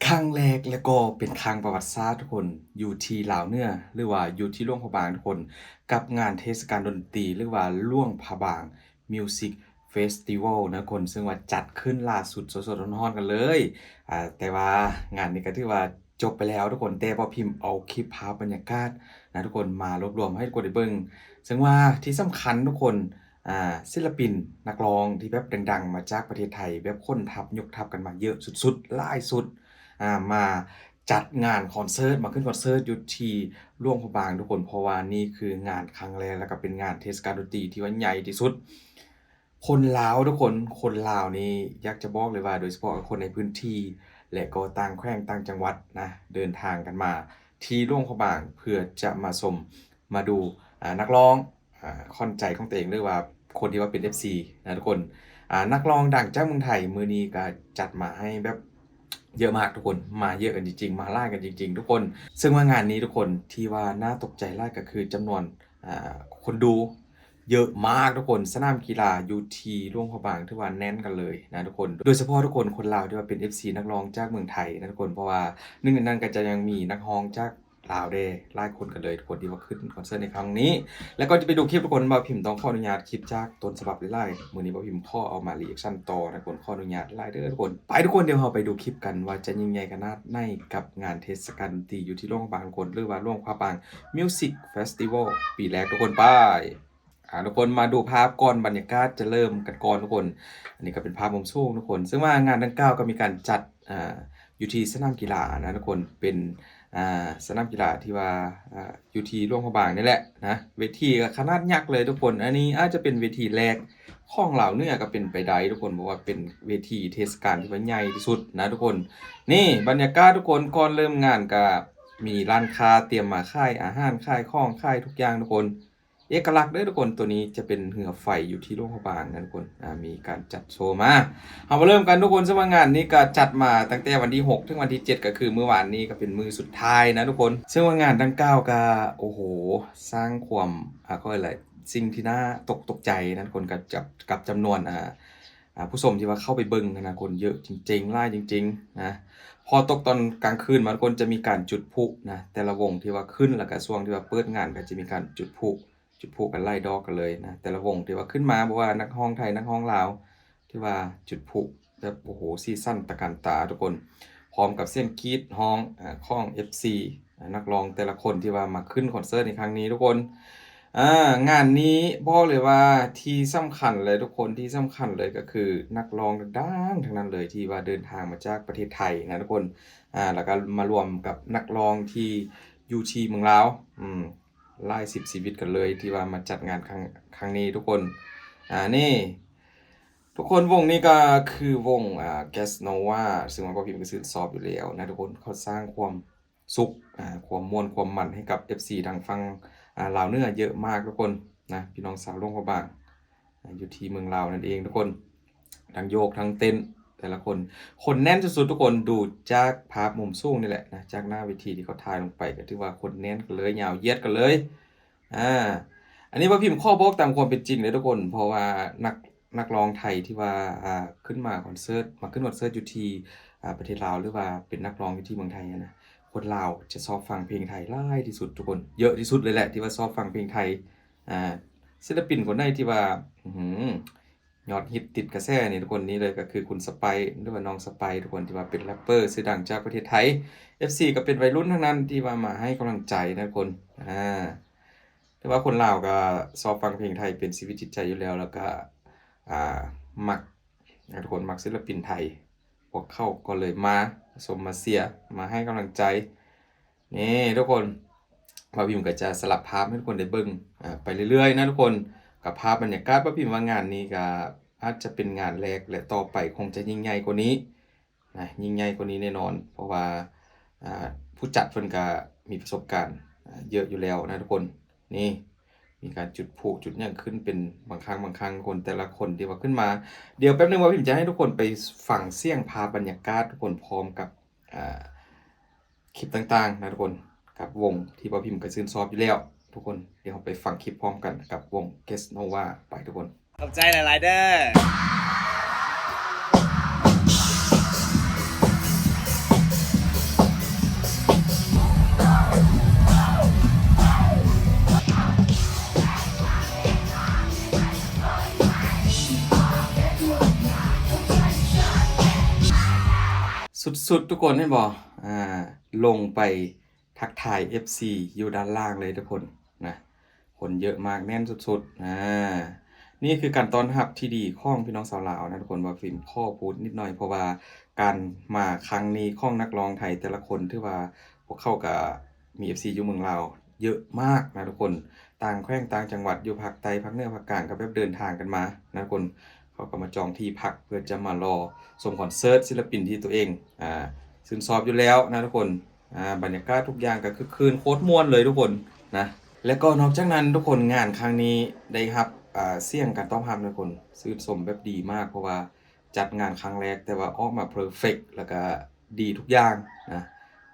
ครั้งแรกแล้วก็เป็นครั้งประวัติศาสตร์ทุกคนอยู่ที่ลาวเหนือหรือว่าอยู่ที่หลวงพระบางทุกคนกับงานเทศกาลดนตรีหรือว่าหลวงพระบางมิวสิกเฟสติวัลนะคนซึ่งว่าจัดขึ้นล่าสุดสดๆร้อนๆกันเลยแต่ว่างานนี้ก็ถือว่าจบไปแล้วทุกคนแต่พอพิมพ์เอาคลิปภาพบรรยากาศนะทุกคนมารวบรวมให้ทุกคนได้เบิ่งซึ่งว่าที่สำคัญทุกคนศิลปินนักร้องที่แบบดังๆมาจากประเทศไทยแบบคนทับยกทัพกันมาเยอะสุดๆหลายสุด มาจัดงานคอนเสิร์ตมาขึ้นคอนเสิร์ตอยู่ที่หลวงพระบางทุกคนเพราะว่านี่คืองานครั้งแรกแล้วก็เป็นงานเทศกาลดนตรีที่ว่าใหญ่ที่สุดคนลาวทุกคนคนลาวนี่อยากจะบอกเลยว่าโดยเฉพาะคนในพื้นที่และก็ต่างแขวงต่างจังหวัดนะเดินทางกันมาที่หลวงพระบางเพื่อจะมาชมมาดูนักร้องคอนใจของตัวเองหรือว่าคนที่ว่าเป็น FC นะทุกคนนักร้องดังจากเมืองไทยมื้อนี้ก็จัดมาให้แบบเยอะมากทุกคนมาเยอะกันจริงๆมาล่ากันจริงๆทุกคนซึ่งว่างานนี้ทุกคนที่ว่าน่าตกใจล่าก็คือจำนวนคนดูเยอะมากทุกคนสนามกีฬาอยู่ที่หลวงพระบางที่ว่าแน่นกันเลยนะทุกคนโดยเฉพาะทุกคนคนลาวที่ว่าเป็น FC นักร้องจากเมืองไทยนะทุกคนเพราะว่าหนึ่งในนั้นก็จะยังมีนักร้องจากลาวได้หลายคนกันเลยทุกคนที่ว่าขึ้นคอนเสิร์ตในครั้งนี้แล้วก็จะไปดูคลิปทุกคนบ่าวพิมพ์ต้องขออนุญาตคลิปจากต้นฉบับไล่ๆมื้อนี้บ่าวพิมพ์ขอเอามารีแอคชั่นต่อนะทุกคนขออนุญาตไล่เด้อทุกคนไปทุกคนเดี๋ยวเราไปดูคลิปกันว่าจะยิ่งใหญ่ขนาดไหนกับงานเทศกาลดนตรีอยู่ที่หลวงพระบางทุกคนหรือว่าหลวงพระบางมิวสิกเฟสติวัลปีแรกทุกคนไปทุกคนมาดูภาพก่อนบรรยากาศจะเริ่มกันก่อนทุกคนอันนี้ก็เป็นภาพมุมสูงทุกคนซึ่งว่างานดังกล่าวก็มีการจัดอยู่ที่สนามกีฬานะทุกคนเป็นสนามกีฬาที่ว่าอยู่ที่หลวงพระบางนี่แหละนะเวทีก็ขนาดยักษ์เลยทุกคนอันนี้อาจจะเป็นเวทีแรกของเหล่าเนื้อก็เป็นไปได้ทุกคนบอกว่าเป็นเวทีเทศกาลที่ว่าใหญ่ที่สุดนะทุกคนนี่บรรยากาศทุกคนก่อนเริ่มงานก็มีร้านค้าเตรียมมาขายอาหารขายของขายทุกอย่างทุกคนเอกลักษณ์ด้วยทุกคนตัวนี้จะเป็นเหือไฟอยู่ที่หลวงพระบางนะทุกคนมีการจัดโชว์มาเอามาเริ่มกันทุกคนซึ่งว่างานนี้ก็จัดมาตั้งแต่วันที่6ถึงวันที่7ก็คือเมื่อวานนี้ก็เป็นมื้อสุดท้ายนะทุกคนซึ่งว่างานดังกล่าวก็โอ้โหสร้างความเขาเรียกอะไรสิ่งที่น่าตกใจนะทุกคนกับจำนวนผู้ชมที่ว่าเข้าไปเบิ่งนะคนเยอะจริงๆหลายจริงๆนะพอตกตอนกลางคืนมันคนจะมีการจุดพลุนะแต่ละวงที่ว่าขึ้นแล้วก็ช่วงที่ว่าเปิดงานก็จะมีการจุดพลุกันไล่ดอกกันเลยนะแต่ละวงที่ว่าขึ้นมาบอกว่านักร้องไทยนักร้องลาวที่ว่าจุดพลุแบบโอ้โหซีซั่นตะการตาทุกคนพร้อมกับเสียงกรี๊ดฮ้องของ FC นักร้องแต่ละคนที่ว่ามาขึ้นคอนเสิร์ตในครั้งนี้ทุกคนงานนี้บอกเลยว่าที่สำคัญเลยทุกคนที่สำคัญเลยก็คือนักร้องดังทั้งนั้นเลยที่ว่าเดินทางมาจากประเทศไทยนะทุกคนแล้วก็มารวมกับนักร้องที่อยู่ที่เมืองลาวหลาย10ชีวิตกันเลยที่ว่ามาจัดงานครั้งนี้ทุกคนนี่ทุกคนวงนี้ก็คือวงGas Nova ซึ่งมันก็พิมพ์ก็ชื่นชอบอยู่แล้วนะทุกคนเขาสร้างความสุขความม่วนความมันให้กับ FC ทางฝั่งลาวเหนือเยอะมากทุกคนนะพี่น้องสาวหลวงพระบางอยู่ที่เมืองลาวนั่นเองทุกคนทั้งโยกทั้งเต้นแต่ละคนแน่นสุดๆทุกคนดูจากภาพมุมสูงนี่แหละนะจากหน้าเวทีที่เขาถ่ายลงไปก็ถือว่าคนแน่นกันเลยยาวเหยียดกันเลยอันนี้ว่าพิมพ์ข้อบอกตามความเป็นจริงเลยทุกคนเพราะว่านักร้องไทยที่ว่าขึ้นมาคอนเสิร์ตมาขึ้นคอนเสิร์ตอยู่ที่ประเทศลาวหรือว่าเป็นนักร้องอยู่ที่เมืองไทยนะคนลาวจะชอบฟังเพลงไทยหลายที่สุดทุกคนเยอะที่สุดเลยแหละที่ว่าชอบฟังเพลงไทยศิลปินคนไหนที่ว่ายอดฮิตติดกระแสนี่ทุกคนนี้เลยก็คือคุณสไปหรือว่าน้องสไปทุกคนที่ว่าเป็นแรปเปอร์ชื่อดังจากประเทศไทย FC ก็เป็นวัยรุ่นทั้งนั้นที่ว่ามาให้กำลังใจนะทุกคนแต่ว่าคนลาวก็ชอบฟังเพลงไทยเป็นชีวิตจิตใจอยู่แล้วก็มักทุกคนมักศิลปินไทยพวกเขาก็เลยมาสมมาเสียมาให้กำลังใจนี่ทุกคนพาพิมพ์ก็จะสลับภาพให้ทุกคนได้เบิ่งไปเรื่อยๆนะทุกคนกับภาพบรรยากาศพาพิมพ์ว่างานนี้ก็อาจจะเป็นงานแรกและต่อไปคงจะยิ่งใหญ่กว่านี้นะยิ่งใหญ่กว่านี้แน่นอนเพราะว่าผู้จัดเพิ่นก็มีประสบการณ์เยอะอยู่แล้วนะทุกคนนี่มีการจุดพลุจุดหยังขึ้นเป็นบางครั้งคนแต่ละคนที่ว่าขึ้นมาเดี๋ยวแป๊บนึงว่าผมจะให้ทุกคนไปฟังเสียงภาพบรรยากาศทุกคนพร้อมกับคลิปต่างๆนะทุกคนกับวงที่ว่าพิมพ์ก็ชื่นชอบอยู่แล้วทุกคนเดี๋ยวเราไปฟังคลิปพร้อมกันกับวง Gas Nova ไปทุกคนขอบใจหลายๆเด้อ สุดๆทุกคนเห็นบ่อ่าลงไปทักทาย FC อยู่ด้านล่างเลยทุกคนนะคนเยอะมากแน่นสุดๆนี่คือการต้อนรับที่ดีของพี่น้องชาวลาวนะทุกคนว่าฟิล์มข้อพูดนิดหน่อยเพราะว่าการมาครั้งนี้ของนักร้องไทยแต่ละคนถือว่าพวกเขาก็มี FC อยู่เมืองลาวเยอะมากนะทุกคนต่างแขวงต่างจังหวัดอยู่ภาคใต้ภาคเหนือภาคกลางก็แบบเดินทางกันมานะทุกคน เขาก็มาจองที่พักเพื่อจะมารอชมคอนเสิร์ตศิลปินที่ตัวเองชื่นชอบอยู่แล้วนะทุกคนบรรยากาศทุกอย่างก็คือคืนโคตรม่วนเลยทุกคนนะแล้วก็นอกจากนั้นทุกคนงานครั้งนี้ได้รับเสียงการต้อนรับทุกคนชื่นชมแบบดีมากเพราะว่าจัดงานครั้งแรกแต่ว่าออกมาเพอร์เฟกต์แล้วก็ดีทุกอย่างนะ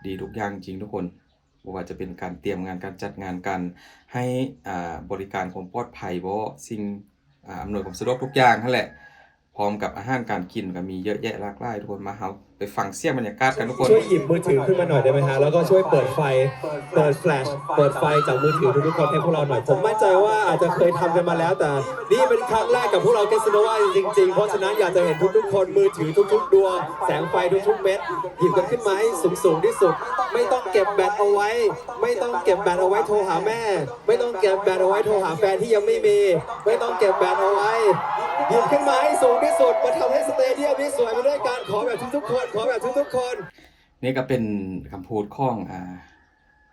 ดีทุกอย่างจริงทุกคนบ่ว่าจะเป็นการเตรียมงานการจัดงานกันให้บริการความปลอดภัยบ่สิ่ง อำนวยความสะดวกทุกอย่างนั่นแหละพร้อมกับอาหารการกินก็มีเยอะแยะหลากหลายทุกคนมาเฮาไปฟังเสียงบรรยากาศกันทุกคนช่วยหยิบมือถือขึ้นมาหน่อยได้ไหมฮะแล้วก็ช่วยเปิดไฟเปิดแฟลชเปิดไฟจากมือถือทุกๆคนให้พวกเราหน่อยผมมั่นใจว่าอาจจะเคยทำกันมาแล้วแต่นี่เป็นครั้งแรกกับพวกเราเกสโนวาจริงๆเพราะฉะนั้นอยากจะเห็นทุกๆคนมือถือทุกๆดวงแสงไฟทุกๆเม็ดหยิบกันขึ้นมาให้สูงที่สุดไม่ต้องเก็บแบตเอาไว้ ไม่ต้องเก็บแบตเอาไว้โทรหาแม่ ไม่ต้องเก็บแบตเอาไว้โทรหาแฟนที่ยังไม่มี ไม่ต้องเก็บแบตเอาไว้หยิบขึ้นมาให้สูงที่สุดมาทำให้สเตเดียมนี้สวยไปด้วยกันขอแบบทุกๆคนขอแบบทุกๆคน นี่ก็เป็นคำพูดของ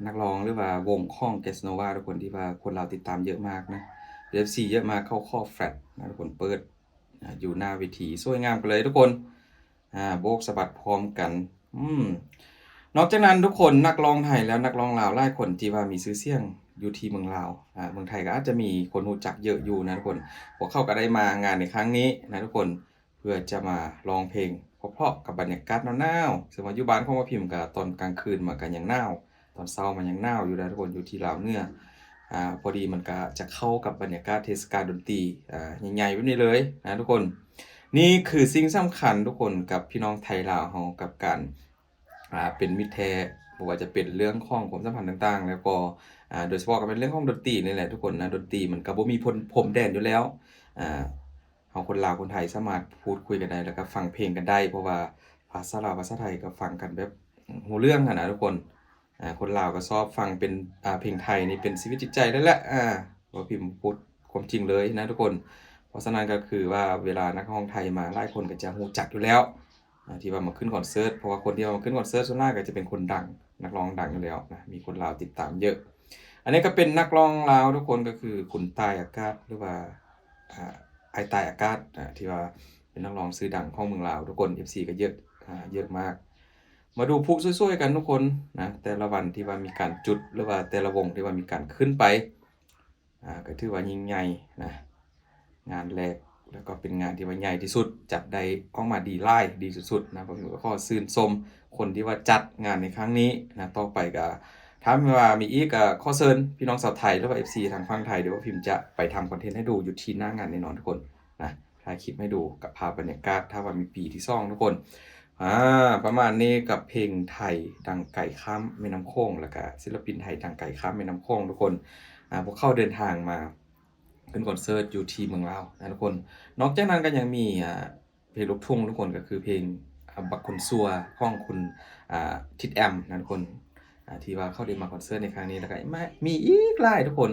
นักร้องหรือว่าวงของ Gesnova ทุกคนที่ว่าคนเราติดตามเยอะมากนะ FC เยอะมากเข้าข้อแฟลตนะทุกคนเปิดอยู่หน้าเวทีสวยงามกันเลยทุกคนโบกสะบัดพร้อมกันนอกจากนั้นทุกคนนักร้องไทยแล้วนักร้องลาวหลายคนที่ว่ามีชื่อเสียงอยู่ที่เมืองลาวเมืองไทยก็อาจจะมีคนรู้จักเยอะอยู่นะทุกคนพวกเขาก็ได้มางานในครั้งนี้นะทุกคนเพื่อจะมาร้องเพลงเพราะๆกับบรรยากาศหนาวๆซึ่งว่าอยู่บ้านของว่าพิมพ์ก็ตอนกลางคืนมาก็ยังหนาวตอนเช้ามันยังหนาวอยู่นะทุกคนอยู่ที่ลาวเหนือพอดีมันก็จะเข้ากับบรรยากาศเทศกาลดนตรีใหญ่ๆแบบนี้เลยนะทุกคนนี่คือสิ่งสำคัญทุกคนกับพี่น้องไทยลาวเฮากับการเป็นมิตรแท้บ่ว่าจะเป็นเรื่องของความสัมพันธ์ต่างๆแล้วก็โดยเฉพาะก็เป็นเรื่องของดนตรีนี่แหละทุกคนนะดนตรีมันก็บ่มีพรมแดนอยู่แล้วเฮาคนลาวคนไทยสามารถพูดคุยกันได้แล้วก็ฟังเพลงกันได้เพราะว่าภาษาลาวภาษาไทยก็ฟังกันแบบรู้เรื่องอะนะทุกคนคนลาวก็ชอบฟังเป็นเพลงไทยนี่เป็นชีวิตจิตใจเลยแหละบ่พิมพ์พูดความจริงเลยนะทุกคนเพราะฉะนั้นก็คือว่าเวลานักร้องไทยมาหลายคนก็จะรู้จักอยู่แล้วที่ว่ามาขึ้นคอนเสิร์ตเพราะว่าคนที่มาขึ้นคอนเสิร์ตส่วนมากก็จะเป็นคนดังนักร้องดังอยู่แล้วนะมีคนลาวติดตามเยอะอันนี้ก็เป็นนักร้องลาวทุกคนก็คือคุณตายอากาศหรือว่าไอ้ตายอากาศที่ว่าเป็นนักร้องชื่อดังของเมืองลาวทุกคน FC ก็เยอะเยอะมากมาดูพลุสวยๆกันทุกคนนะแต่ละวันที่ว่ามีการจุดหรือว่าแต่ละวงที่ว่ามีการขึ้นไปก็ถือว่ายิ่งใหญ่นะงานแรกแล้วก็เป็นงานที่ว่าใหญ่ที่สุดจัดได้ออกมาดีหลายดีสุดๆนะผมก็ขอชื่นชมคนที่ว่าจัดงานในครั้งนี้นะต่อไปก็ถ้าว่ามีอีกก็ขอเชิญพี่น้องชาวไทยหรือว่า FC ทางฝั่งไทยเดี๋ยวว่าพิมพ์จะไปทำคอนเทนต์ให้ดูอยู่ที่หน้างานแน่นอนทุกคนนะถ่ายคลิปให้ดูกับภาพบรรยากาศถ้าว่ามีปีที่2ทุกคนประมาณนี้กับเพลงไทยดังไก่ข้ามแม่น้ำโขงแล้วก็ศิลปินไทยดังไก่ข้ามแม่น้ำโขงทุกคนพวกเขาเดินทางมาขึ้นคอนเสิร์ตอยู่ที่เมืองลาวนะทุกคนนอกจากนั้นก็ยังมีเพลงลูกทุ่งทุกคนก็คือเพลงบักคนซัวของคุณทิดแอมนะทุกคนที่ว่าเขาได้มาคอนเสิร์ตในครั้งนี้แล้วก็มีอีกหลายทุกคน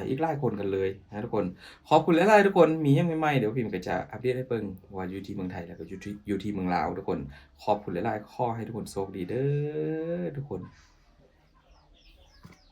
อีกหลายคนกันเลยนะทุกคนขอบคุณหลายๆทุกคนมียังใหม่ๆเดี๋ยวพิมพ์ก็จะอัปเดตให้เบิ่งว่าอยู่ที่เมืองไทยแล้วก็อยู่ที่เมืองลาวทุกคนขอบคุณหลายๆขอให้ทุกคนโชคดีเด้อทุกคน